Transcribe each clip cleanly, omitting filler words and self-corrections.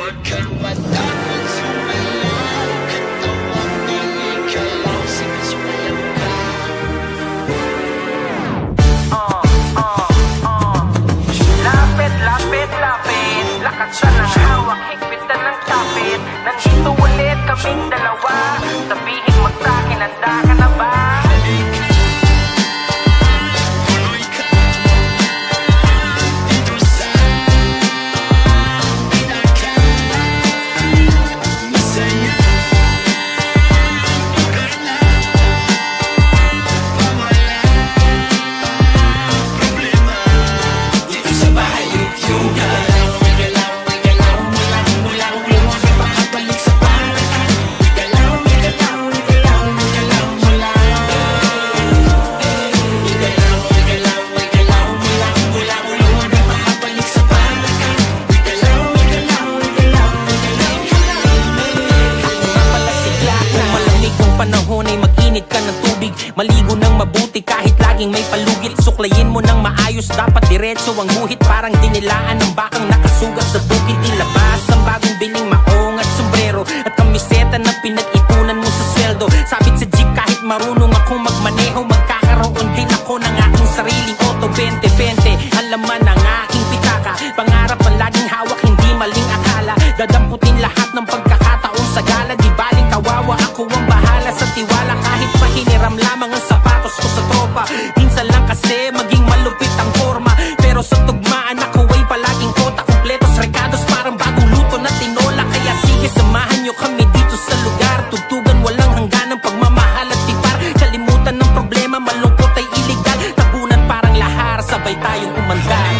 Huwag kang matakot sumayaw, katawang nangigalaw, siniswayaw ka. Lapit, lapit, lapit, lakatan ng hawak, higpitan ng kapit. Nandito ulit kaming dalawa, sabihin mo sa'kin, handa ka na ba? Maligo ng mabuti kahit laging may palugit. Suklayin mo ng maayos, dapat diretso ang guhit. Parang dinilaan ng bakang nakasugat sa bukid. Ilabas ang bagong bining maong at sombrero at kamiseta na pinag-ipunan mo sa sweldo. Sabit sa jeep kahit marunong akong magmaneho, magkakaroon din ako ng aking sariling auto. 20-20 ang laman ng aking pitaka. Pangarap ang laging hawak, hindi maling akala. Dadamputin lahat ng pagkakataon sa gala. Di baling kawawa, ako ang bahala sa tiwala. Kahit mahiniram lamang ang sapatos ko sa tropa. Minsan lang kasi maging malupit ang forma, pero sa tugmaan ako ay palaging kota. Kompletos recados parang bagong luto na tinola. Kaya sige samahan nyo kami dito sa lugar. Tugtugan walang hangganang pagmamahal at tipar. Kalimutan ng problema, malungkot ay iligal. Tabunan parang lahar, sabay tayong umandar.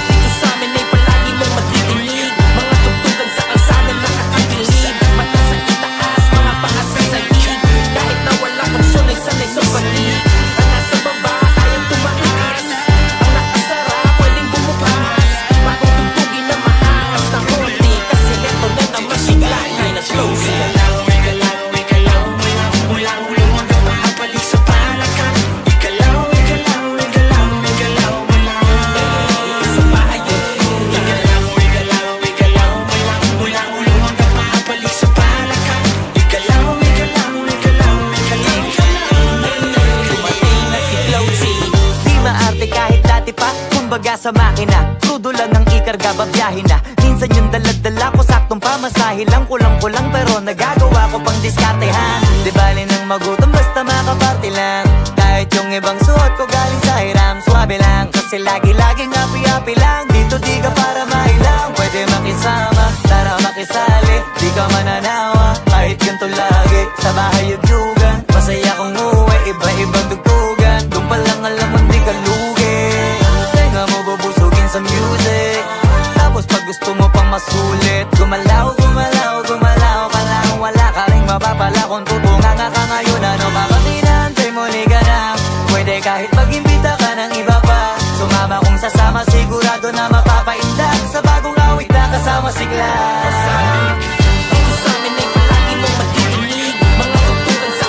Dito sa amin ay palagi mong matidinig mga tugtugan sa kalsada nakakabilib. Mata sa itaas, mga paa sa sahig. Kahit na walang opsyon ay sanay sa panig. Ang nasa baba kayang tumaas, ang nakasara pwedeng bumukas. Bagong tugtugin na maangas na konti, kasi eto na naman sigla na na-closing. Kumbaga sa makina, crudo lang ang ikarga, babiyahin na. Minsan yung daladala ko, saktong pamasahe lang. Kulang-kulang pero nagagawa ko pang diskartehan. Di bali nang magutom basta makaparte lang. Kahit yung ibang suot ko galing sa hiram, swabe lang. Kasi lagi-laging happy-happy lang. Dito di ka para mailang, pwede makisama, tara makisali. Di ka mananawa, kahit ganito lagi. Sa bahay yugyugan, masaya kong uwi, iba-ibang tugtugan. Doon pa lang alam mo di ka lugi mo bubusugin sa music. Tapos pag gusto mo pang masulit, gumalaw, gumalaw, gumalaw ka lang. Wala ka rin mapapala kung tutungan ka ngayon. Ano ba katinantay mo, liga na. Pwede kahit mag-imbita ka ng iba pa. Sumama kung sasama, sigurado na mapapaindak sa bagong awit na kasama si Glass. Dito sa amin ay palagi mong matidinig mga tugtugan sa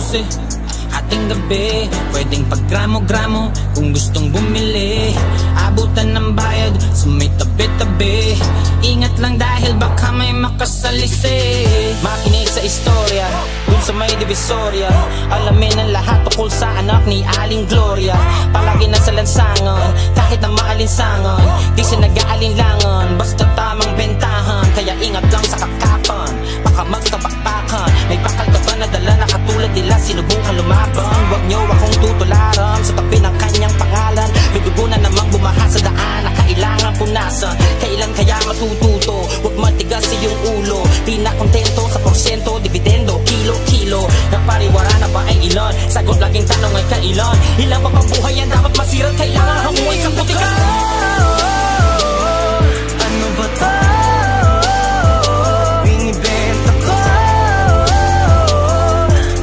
12 ating gabi, pwedeng paggramo-gramo kung gustong bumili. Abutan ng bayad sa may tabi-tabi. Ingat lang dahil baka may makasalisi. Makinig sa istorya dun sa may divisoria. Alamin ang lahat tukol sa anak ni Aling Gloria. Palagi nasa lansangan kahit na maalinsangan. Di siya nag-aalinlangan basta tamang bentahan. Kaya ingat lang sa kakapan, baka magkabakbakan. May bakal ka ba na dala na katulad nila sinubukan lumaban? Huwag niyo akong tutularan sa tabi ng kanyang pangalan. May dugo na namang bumaha sa daan na kailangan punasan. Kailan kaya matututo? Huwag matigas iyong ulo. Di na kontento sa porsyento, dividendo, kilo-kilo. Napariwara na ba ay ilan? Sagot laging tanong ay kailan? Ilang pa pang buhay yan dapat masira? Kailangan hanguin sa putika. Ano ba to? Binibenta ko.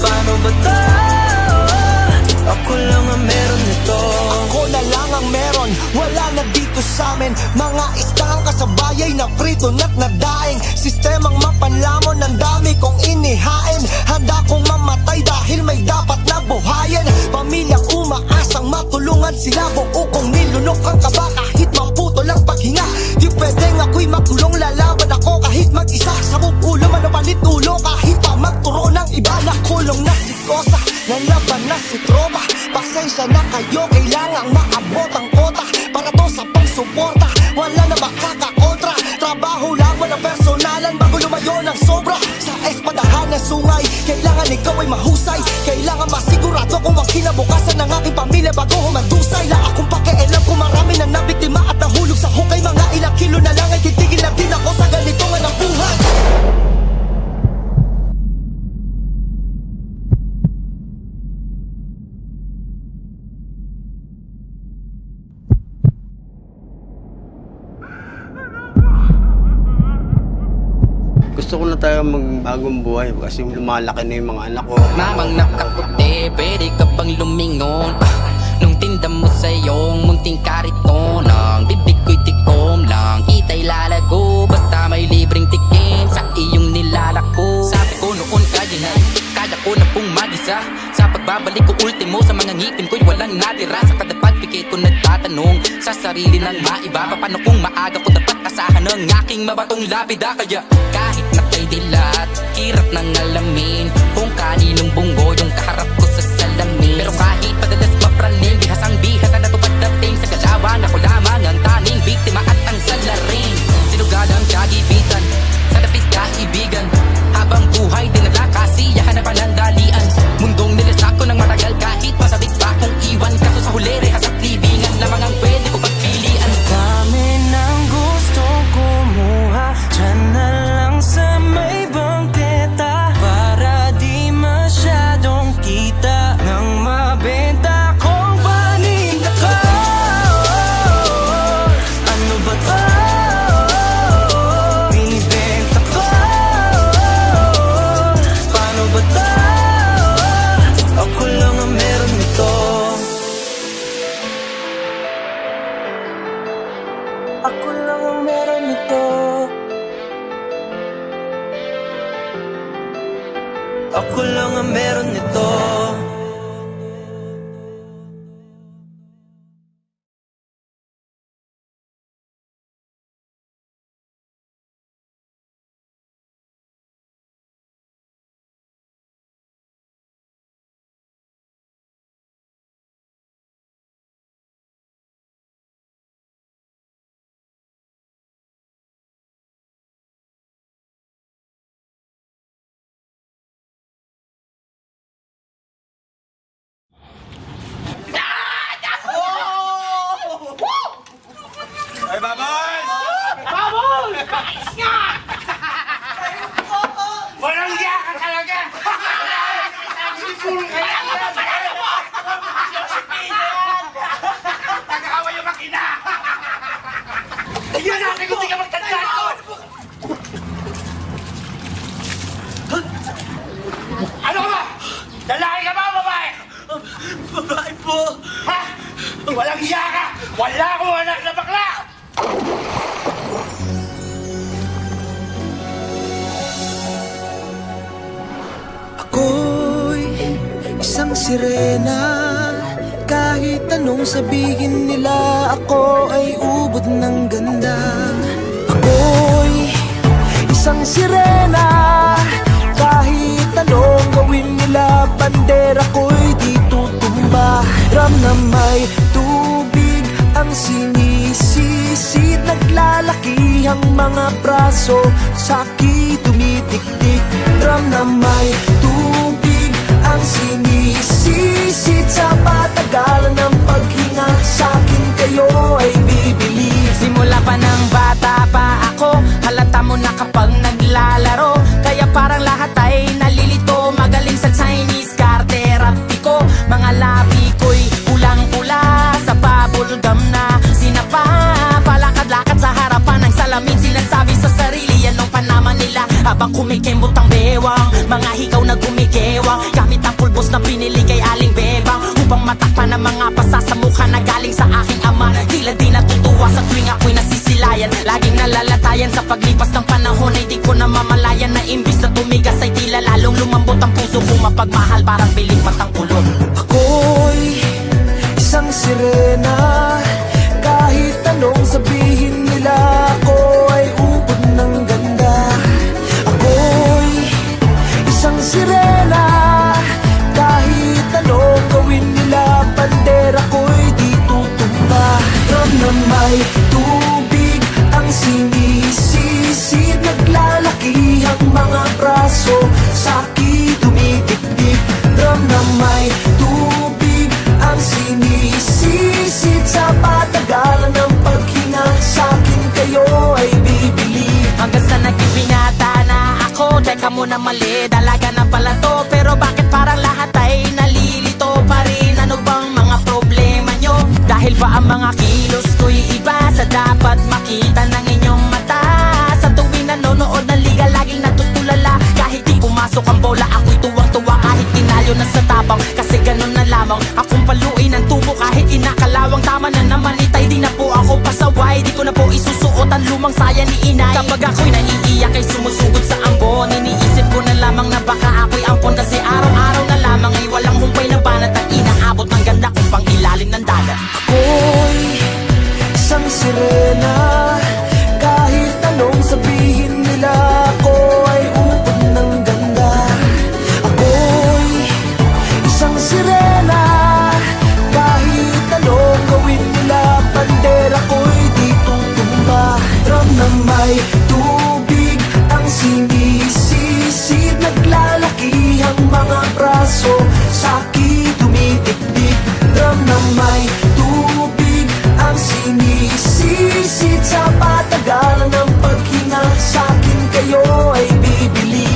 Paano ba to? Ako lang ang meron nito. Ako na lang ang meron, wala na dito sa amin. Mga istang kasabayay na prito na't nadaing. Sistemang mapanlamon, ang dami kong inihain. Handa kong mamatay dahil may dapat na buhayin. Pamilyang umaasang matulungan sila. Buo kong nilunok ang kaba kahit maputo lang paghinga. Di pwedeng ako'y magkulong, lalaban ako kahit mag-isa. Sa ulo man palit ulo kahit pa magturo ng iba. Nakulong na si Kosa, nalaban na si Tropa. Pasensya na kayo, kailangang maabot ang kota. Para to sa pangsuporta, wala na makakakontra. Trabaho lang, walang personalan bago lumayo ng sobra. Sa espadahan na sungay, kailangan ikaw ay mahusay. Kailangan masigurado kung ang kinabukasan ng aking pamilya bago humandusay. La akong pakialam kung marami na nabiktima at nahulog sa hukay. Mga ilang kilo na lang ay titigil na din ako sa ganito nga ng buhay. Gusto ko na tayo magbagong buhay kasi lumalaki na yung mga anak ko. Mamang nakaputi, pwede ka bang lumingon? Nung tinda mo sa iyong munting kariton, ang bibig ko'y tikom lang, kita'y lalago. Basta may libreng tikim sa iyong nilalako. Sabi ko noon kaya ko na pong mag-isa. Sa pagbabalik ko ultimo sa mga ngipin ko'y walang natira. Sa kada pagpikit ko nagtatanong sa sarili ng maiba. Paano kung maaga ko dapat asahan ng aking mabatong lapida? Kaya kahit na kay dilat, hirap nang alamin kung kaninong bunggo yung kaharap ko sa salamin. Pero kahit padalas mapraning, bihasang bihasa na tupadating sa galawan. Ako lamang ang tanging biktima at ang salarin. Sinugad ang kagibitan, sa lapit kaibigan. Habang buhay dinala kasiyahan na panandalian. Mundong nilasak ko ng matagal kahit masabik pa kong iwan. Kaso sa huli rehas at libingan lamang ang pwede ko pagpilian. Dami ng gusto kumuha, dyan na lang sa may bangketa. Para di masyadong kita nang mabenta kong paninda ko. Ano ba to? Binibenta ko. Paano ba to? Ako lang ang meron nito. Ako lang ang meron nito. Ako lang ang meron nito. Ay, Babos! Babos! Kais nga! Walang hiya ka talaga! Kaya ka mo! Nag-aaway yung makina! Tignan natin kung di ka magtandaan ko! Ano ka ba? Lalaki ka ba o babae? Babae po. Ha? Walang hiya ka! Wala akong anak na bakla! sirena. Kahit anong sabihin nila, ako ay ubod ng ganda. Ako'y isang sirena. Kahit anong gawin nila, bandera ko'y di tutumba. Ram na may tubig ang sinisisid, naglalaki ang mga braso, sa'ki tumitiktik. Ram na may tubig ang sinisisid, sa patagalan ng paghinga, sa'kin kayo ay bibili. Simula pa ng bata pa ako, halata mo na kapag naglalaro. Kaya parang lahat ay nalilito, magaling sa Chinese karte, rapti ko. Mga labi ko'y pulang-pula, sa bubblegum na sinapa. Palakad-lakad sa harapan ng salamin, sinasabi sa sarili anong panaman nila. Habang kumikembot ang bewang, mga hikaw na gumigewang, gamit ang pulbos na pinili kay Aling Bebang, upang matakpan ang mga pasa sa mukha na galing sa aking ama. Tila di natutuwa sa tuwing ako'y nasisilayan, laging nalalatayan sa paglipas ng panahon. Ay di ko na mamalayan na imbis na tumigas ay tila lalong lumambot ang puso ko. Mapagmahal parang biling matang kulot. Ako'y isang sirena. Kahit anong sabihin nila, ako ay ubod ng ganda. Ako'y isang sirena. Kahit anong gawin nila, bandera ko'y di tutumba. Ram na may tubig ang sinisisid, naglalaki ang mga braso, sa'ki tumitiktik. Ram na may tubig ang sinisisid, sa patagalan ng paghinga, sa'kin kayo ay bibili. Hanggang sa naging binata na ako, teka muna mali, dalaga na pala to. Pero bakit parang lahat ay nalilito pa rin? Ano bang mga problema nyo? Dahil ba ang mga kilos ko'y iba sa dapat makita ng inyong mata? Sa tuwing nanonood ng liga, laging natutulala. Kahit di pumasok ang bola, ako'y tuwang-tuwa. Kahit tinalo na sa tabang, kasi ganun na lamang. Akong paluin ang tubo kahit inakalawang. Tama na naman itay, di na po ako pasaway. Di ko na po isusuot ang lumang saya ni inay. Kapag ako'y naiiyak ay sumusugod sa ambon, iniisip ko na lamang na baka ako'y ampon. Kasi araw-araw na lamang ay walang humpay na banat ang inaabot ng ganda kung pang ilalim ng dagat. Ako'y isang sirena. Kahit anong sabihin nila, ako ay ubod ng ganda. Ako'y isang sirena. Kahit anong gawin nila, bandera ko'y di tutumba. Ram na may tubig ang sinisisid, naglalaki ang mga braso, sa'ki tumitiktik. Ram na may tubig ang sinisisid, sa patagalan ng paghinga, sa'kin kayo ay bibili.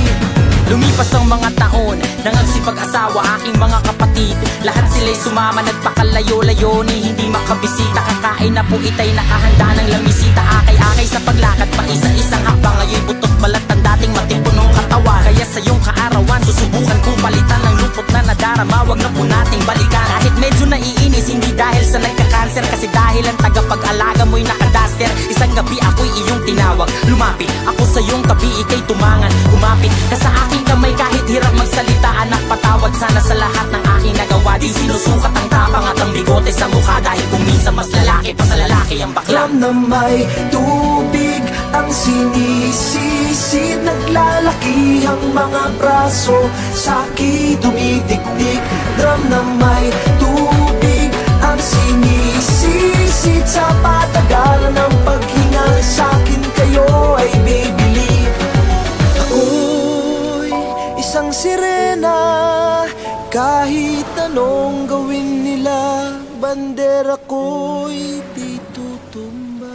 Lumipas ang mga taon, nangagsipag-asawa aking mga kapatid. Lahat sila'y sumama, nagpakalayo-layo ni hindi makabisita. Kakain na po itay nakahanda ng lamisita. Akay-akay sa paglakad pa isa-isang hakbang. Ngayon butot balat ang dating matipunong katawan. Kaya sa iyong kaarawan, susubukan kong palitan ng lungkot na nadarama. Wag na po nating balikan. Kahit medyo naiinis, hindi dahil sa nagka-cancer, kasi dahil ang tagapag-alaga mo'y nakadaster. Isang gabi ako'y iyong tinawag, lumapit ako sa iyong tabi, ika'y tumangan. Kumapit ka sa aking kamay kahit hirap magsalita. Anak, patawad sana sa lahat ng aking nagawa. Di sinusukat ang tapang at ang bigote sa mukha, dahil kung minsan mas lalaki pa sa lalaki ang bakla. Ram na may tubig ang sinisisid, naglalaki ang mga braso, sa'ki tumitiktik. Ram na may tubig ang sinisisid, sa patagalan ng paghinga, sa'kin kayo ay bibili. Ako'y isang sirena. Kahit anong gawin nila, bandera ko'y di tutumba.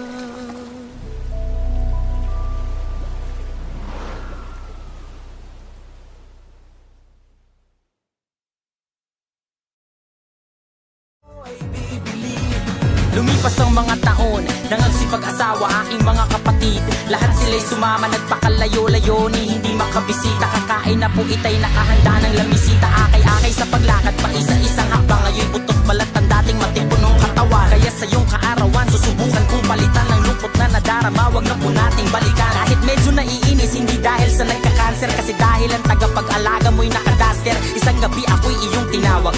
Lumipas ang mga taon, nangagsipag-asawa aking mga kapatid. Lahat sila'y sumama, nagpakalayo-layo ni hindi makabisita. Kakain na po itay nakahanda ng lamisita. Akay-akay sa paglakad pa isa-isang hakbang. Ngayon butot balat ang dating matipunong katawan. Kaya sa iyong kaarawan, susubukan kong palitan ng lungkot na nadarama. Wag na po nating balikan. Kahit medyo naiinis, hindi dahil sa nagka-cancer, kasi dahil ang tagapag-alaga mo'y nakadaster. Isang gabi ako'y iyong tinawag,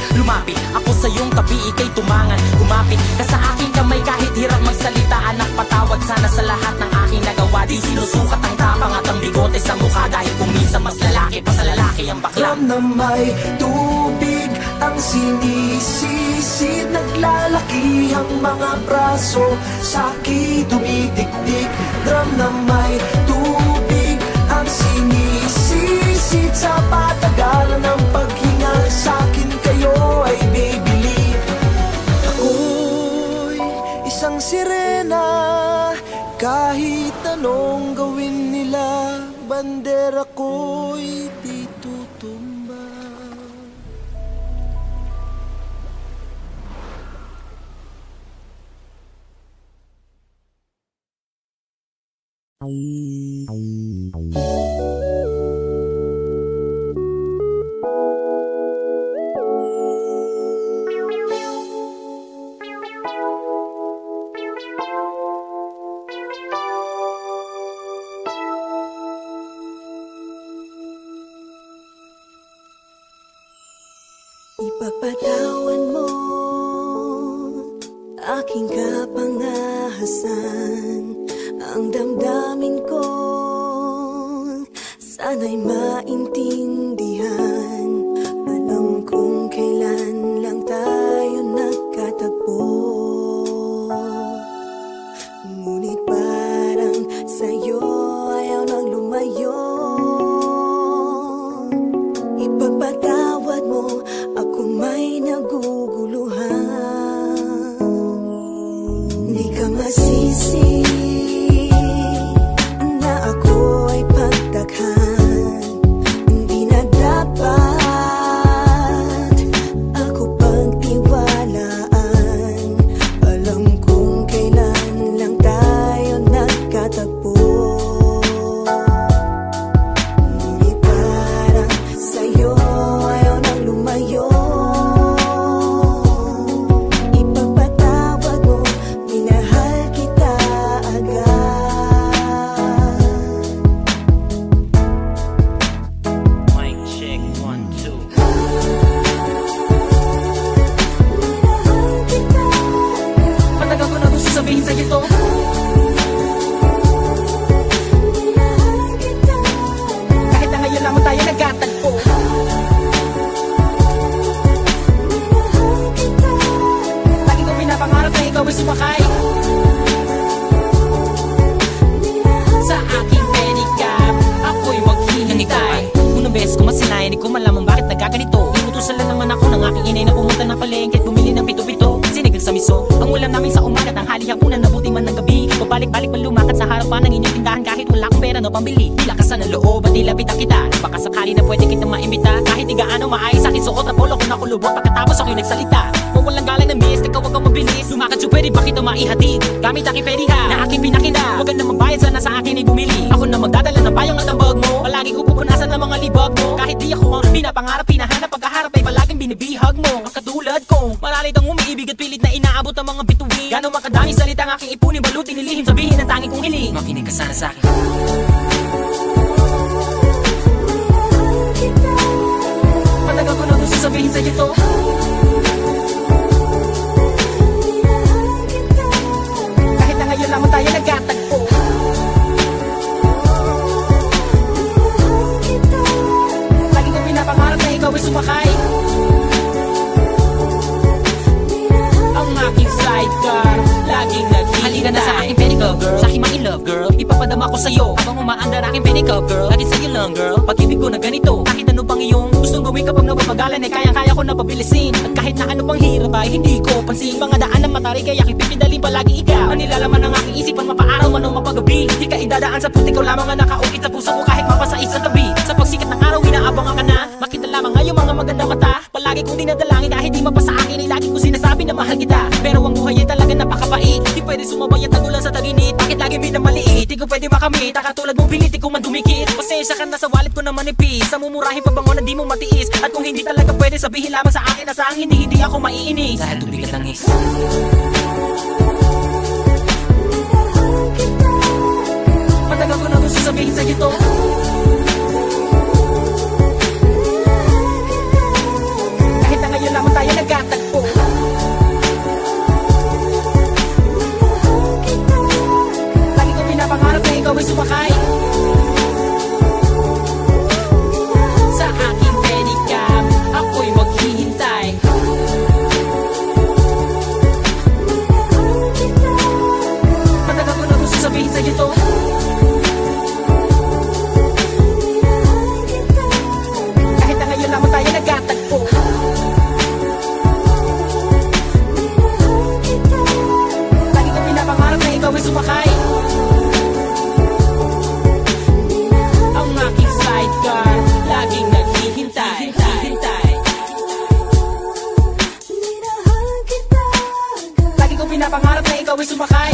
ika'y tumangan, kumapit ka sa aking kamay kahit hirap magsalita. Anak, patawad sana sa lahat ng aking nagawa. Di sinusukat ang tapang at ang bigote sa mukha, dahil kung minsan mas lalaki pa sa lalaki ang bakla. Drum na may tubig ang sinisisid, naglalaki ang mga braso, sa'ki dumidikdik. Drum na may tubig ang sinisisid, sa patagalan ng paghinga sa'kin kayo ay bibili. Ako'y isang sirena, kahit anong gawin nila, bandera ko'y di tutumba. Ipagpatawan mo aking kapangahasan, ang damdamin ko sana'y maintindihan. Alam kong kailan lang tayo nagkatagpo, ngunit parang sa'yo ayaw nang lumayo. Ipagpatawad mo, ako may naguguluhan. Di ka masisi na ako ay pagdaghan. Hindi na dapat ako pagtiwalaan. Alam kong kailan lang tayo nagkatagpo, ngunit parang sa'yo ayaw nang lumayo. Ipagpatawad mo, minahal kita agad. Mic check, 1, 2. Matagal ko na gusto sabihin sa'yo to. Kahit na ngayon lamang tayo nagkatagpo, lagi ko pinapangarap na ikaw ay sumakay sa aking pedicab. Ako'y maghihintay. Unang beses ko masinayan, di ko malaman bakit nagkaganito. Inutusan lang naman ako ng aking inay na pumunta ng palengke at bumili ng pito-pito, sinigang sa miso. Ang ulam namin sa umaga, tanghali, hapunan, nabuti man ng gabi. Pabalik-balik man lumakad sa harapan ng inyong tindahan, kahit wala akong pera na pambili. Lakasan ng loob at nilapitan kita, baka sakali na pwede kitang maimbita. Kahit di gaano maayos sa akin suot at polo ko na kulubot, pagkatapos ako'y nagsalita. Kung walang galang na miss, ikaw wag kang mabilis. Lumakad so pwede ba kita maihatid gamit aking pediha na aking pinakita. Huwag ka na magbayad, sana sa akin ay bumili. Ako na magdadala ng payong at ang bag mo, palagi ko pupunasan ng mga libag mo. Kahit di ako ang pinapangarap, pinahanap, pagkaharap ay palaging binibihag mo. Ang katulad ko, maralit ang umiibig at pilit na inaabot ang mga bituin. Gano'ng makadami salita ang aking ipunin, balutin, nilihim, sabihin ang tanging kong hiling. Makinig ka sana sa akin. Matagal ko na gusto sabihin sa'yo to. Kahit na ngayon lamang tayo nagkatagpo, lagi ko pinapangarap na ikaw ay sumakay ang aking sidecar, laging naghihintay. Halika na sa aking pedicab, girl, sa aking ma-in-love, girl. Ipapadama ko sa'yo habang umaandar aking pedicab, girl. Lagi sa'yo lang, girl, pag-ibig ko na ganito. Kahit ano pang iyong gustong gawin kapag napapagalan, ay kaya-kaya ko na pabilisin. At kahit na ano pang hirap ay hindi ko pansin. Mga daan na mataray, kaya kipipidalin palagi ikaw. Ang nilalaman ng aking isipan, mapaaraw man o mapagabi. Di ka idadaan sa puti, ikaw lamang ang nakaukit sa puso ko kahit mapasais sa tabi. Sa pagsikat ng araw, inaabangan ka na. Makita lamang ngayong mga magandang mata. Palagi kong dinadalangin kahit di mapasa akin, ay lagi ko sinasabi na mahal kita. Pero ang buhay ay talaga napakabait, di pwede sumabay at tagulan sa taginit. Bakit lagi minamaliit, di ko pwede makamit. Katulad mong pilit, di ko man dumikit. Pasensya ka na sa wallet ko na manipis, sa mumurahin pabango na di mo matiis. At kung hindi talaga pwede, sabihin lamang sa akin na sa ang hindi ako maiinis. Dahil tubigat ang is. Matagal ko na gusto sabihin sa'yo to. Kahit na ngayon lamang tayo nagkatagpo, na pangarap na ikaw ay sumakay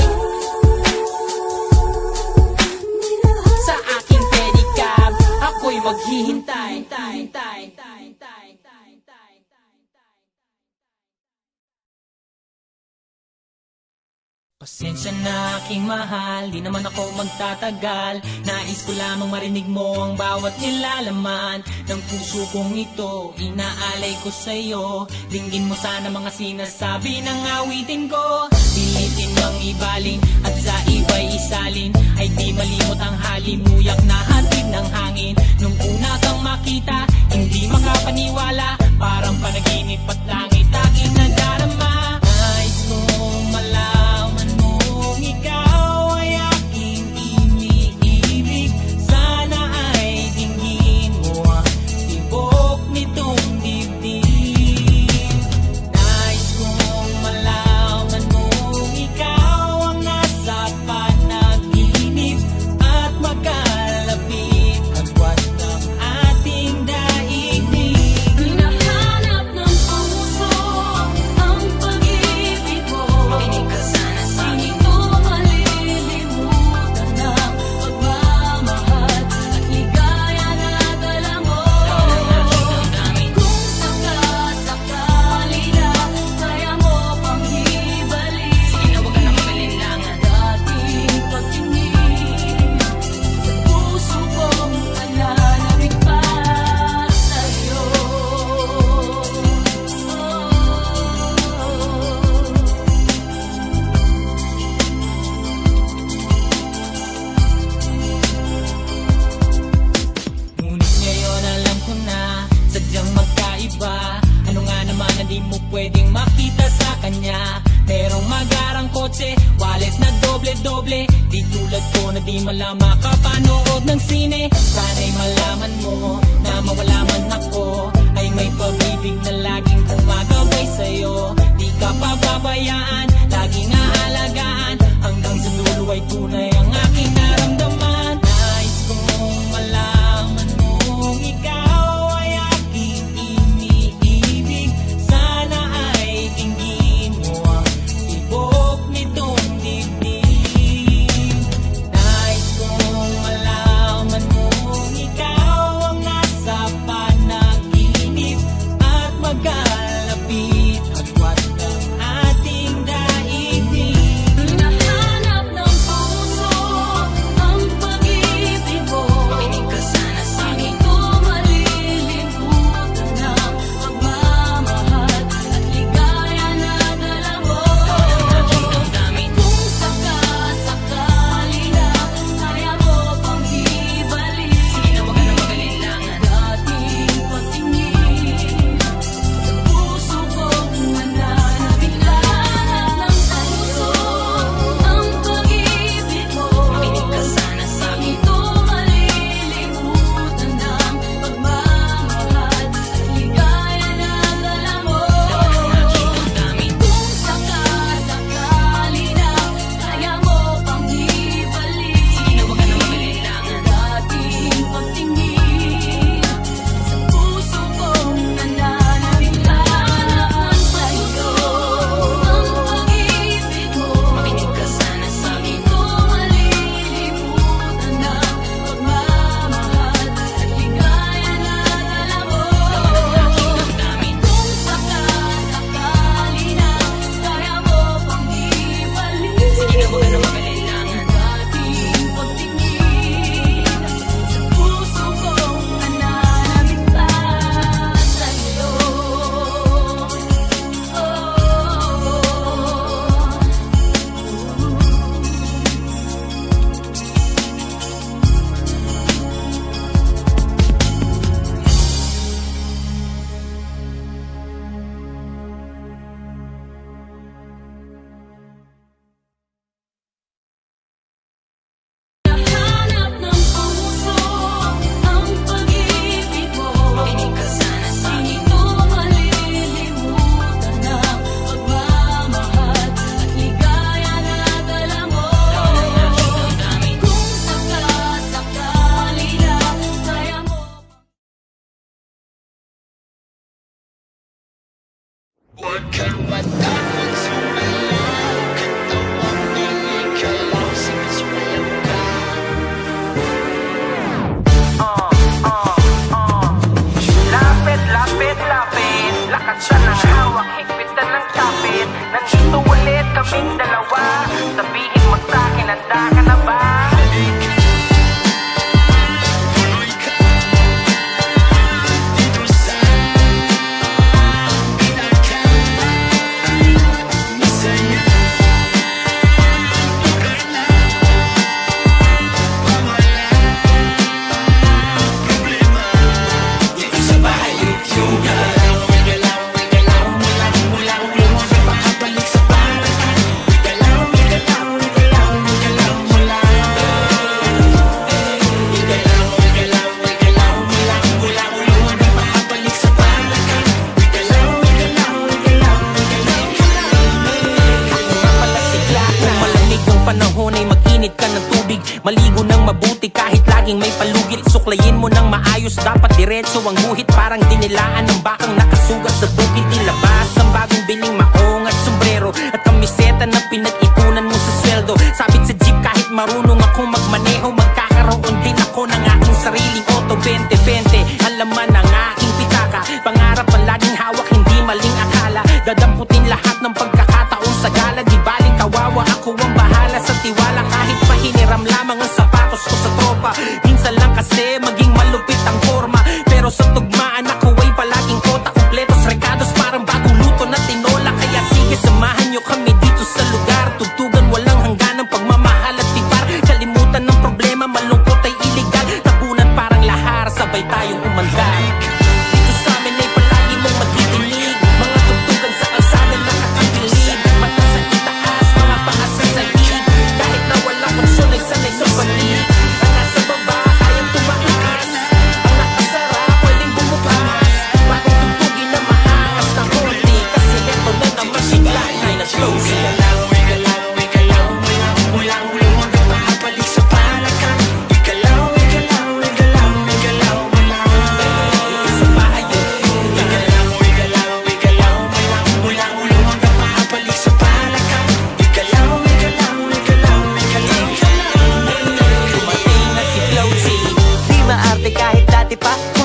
sa aking pedicab. Ako'y maghihintay. Pasensya na aking mahal, di naman ako magtatagal. Nais ko lamang marinig mo ang bawat nilalaman ng puso kong ito, inaalay ko sa'yo. Dinggin mo sana mga sinasabi ng awitin ko. Pilitin mang ibaling at sa iba'y isalin, ay di malimot ang halimuyak na hatid ng hangin. Nung una kang makita, hindi makapaniwala, parang panaginip at langit aking nadarama. Nais kong malaman mong ikaw ay aking iniibig. Sana ay dinggin mo ang tibok nitong dibdib. Nais kong malaman mong ikaw ang nasa panaginip at magkalapit agwat ng ating daigdig. Hinahanap ng puso ang pag-ibig mo. Makinig ka sana sa akin. Hindi ko malilimutan ang pagmamahal at ligaya na dala mo. Kung sakasakali na kaya mo pang ibalik, sige na huwag ka na mag-alinlangan. Dating pagtingin sa puso kong nananabik pa sa'yo. Ngunit ngayon alam ko na sadyang magkaiba. Ano nga naman na di mo pwedeng makita sa kanya? Merong magarang kotse, wallet na doble-doble, di tulad ko na di malama kapanood ng sine. Sana'y malaman mo na mawala man ako, ay may pag-ibig na laging gumagabay sa'yo. Di ka pababayaan, laging aalagaan, hanggang sa dulo ay tunay ang aking naramdaman. Nais kong malaman mong ikaw ay aking iniibig. Sana ay dinggin mo ang tibok nitong dibdib. Nais kong malaman mong ikaw ang nasa panaginip at magkalapit agwat ng ating daigdig. Hinahanap ng puso ang pag-ibig mo. Makinig ka sana sa akin. Hindi ko malilimutan ang pagmamahal at ligaya na dala mo. Kung sakasakali na kaya mo pang ibalik, sige na huwag ka na mag-alinlangan. Dating pagtingin sa puso kong nananabik, lahat ng puso ang pag-ibig mo. Makinig ka sana sa akin. Hindi ko malilimutan ang pagmamahal at ligaya na dala mo. Kung sakasakali na kaya mo pang ibalik, sige na huwag ka na mag-alinlangan. Dating pagtingin sa puso kong nananabik, lahat ng sa'yo ang pag-ibig mo. Makinig ka sana sa akin. Hindi ko malilimutan ang pagmamahal at ligaya na dala mo. Kung sakasakali na kaya mo pang ibalik, sige na huwag ka na mag-alinlangan. Dating pagtingin sa puso kong nananabik pa sa'yo. Hinahanap ng puso ang pag-ibig mo. Makinig ka sana sa akin. Hindi ko malilimutan ang pagmamahal at ligaya na dala mo. Kung sakasakali na kaya mo. What can what happens to my love? maligo ng mabuti kahit laging may palugit. Suklayin mo ng maayos, dapat diretso ang guhit. Parang dinilaan ng bakang nakasugat sa bukid. Ilabas ang bagong biling maong at sombrero at kamiseta na pinag-ipunan mo sa sweldo. Sabit sa jeep kahit marunong ako magmaneho, magkakaroon din ako ng aking sariling auto. 20-20, ang laman ng aking pitaka. Pangarap ang laging hawak, hindi maling akala. Dadamputin lahat ng pagkakataon sa gala. Di baling kawawa, ako ang bahala sa tiwala. Kahit pahiniram lamang ang sapatos ko sa tropa. Minsan lang kasi maging malupit ang forma, pero sa tugmaan ako ay palaging kota. Kompletos recados parang bagong luto na tinola. Kaya sige, samahan nyo kami dito sa lugar. Tugtugan walang hangganang pagmamahal at tipar. Kalimutan ng problema, malungkot ay iligal. Tabunan parang lahar, sabay tayong umandar. Dito sa amin ay palagi mong magdidinig. Mga tugtugan sa kalsada nakakakilig. Mata sa itaas, mga paa sa sahig. Kahit na walang opsyon ay sanay sa panig. Ang nasa baba, kayang tumakas. Ang nakasara, pwedeng bumukas. Bagong tugtugin na maangas na konti. Kasi eto na naman sigla na na-closing.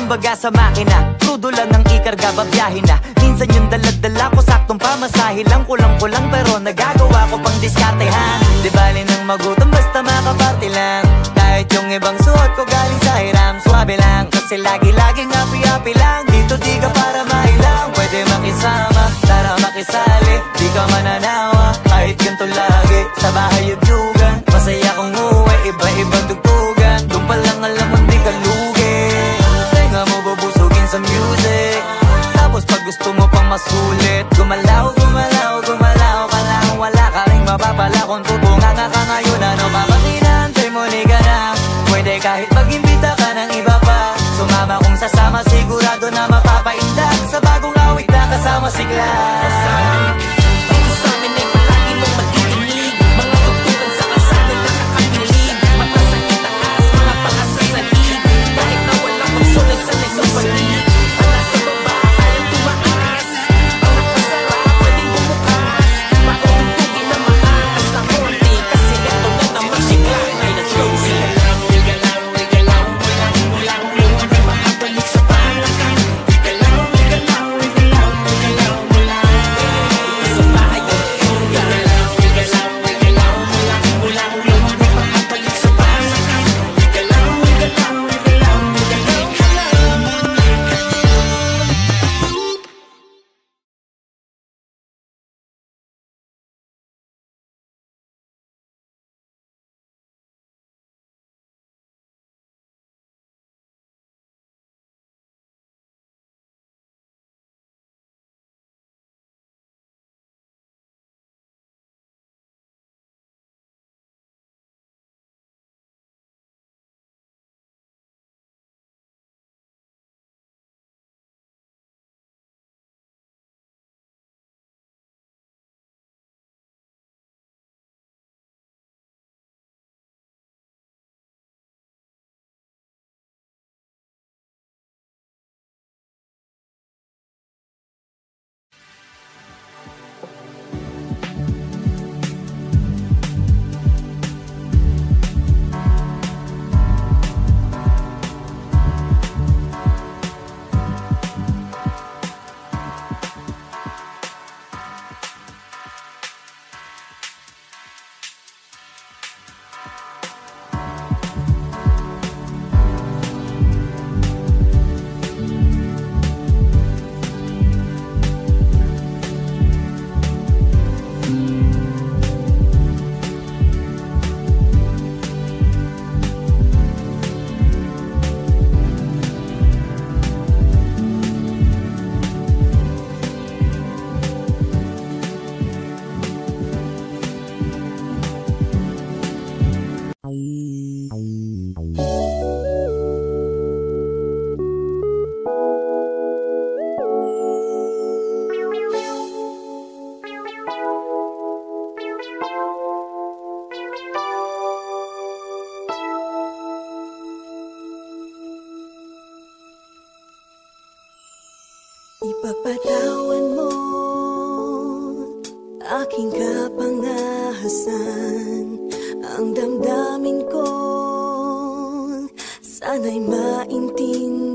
Kumbaga sa makina, crudo lang ang ikarga, babiyahin na. Minsan yung daladala ko, saktong pamasahe lang. Kulang-kulang pero nagagawa ko pang diskartehan. Di bali nang magutom basta makaparte lang. Kahit yung ibang suot ko galing sa hiram, swabe lang. Kasi lagi-laging happy-happy lang. Dito di ka para mailang, pwede makisama, tara makisali. Di ka mananawa, kahit ganito lagi. Sa bahay yudyugan, masaya kong uwi, iba-ibang tugtugan. Doon pa lang alam mo di ka lugi. Mo bubusugin sa music. Tapos pag gusto mo pang masulit, gumalaw, gumalaw, gumalaw ka lang. Wala ka rin mapapala kung tubungan ka ngayon. Ano papakinantay mo, ni ka na. Pwede kahit mag-imbita ka ng iba pa. Sumama kung sasama, sigurado na mapapaindak sa bagong awit na kasama si Glass. Patawan mo aking kapangahasan, ang damdamin ko sana'y maintindihan.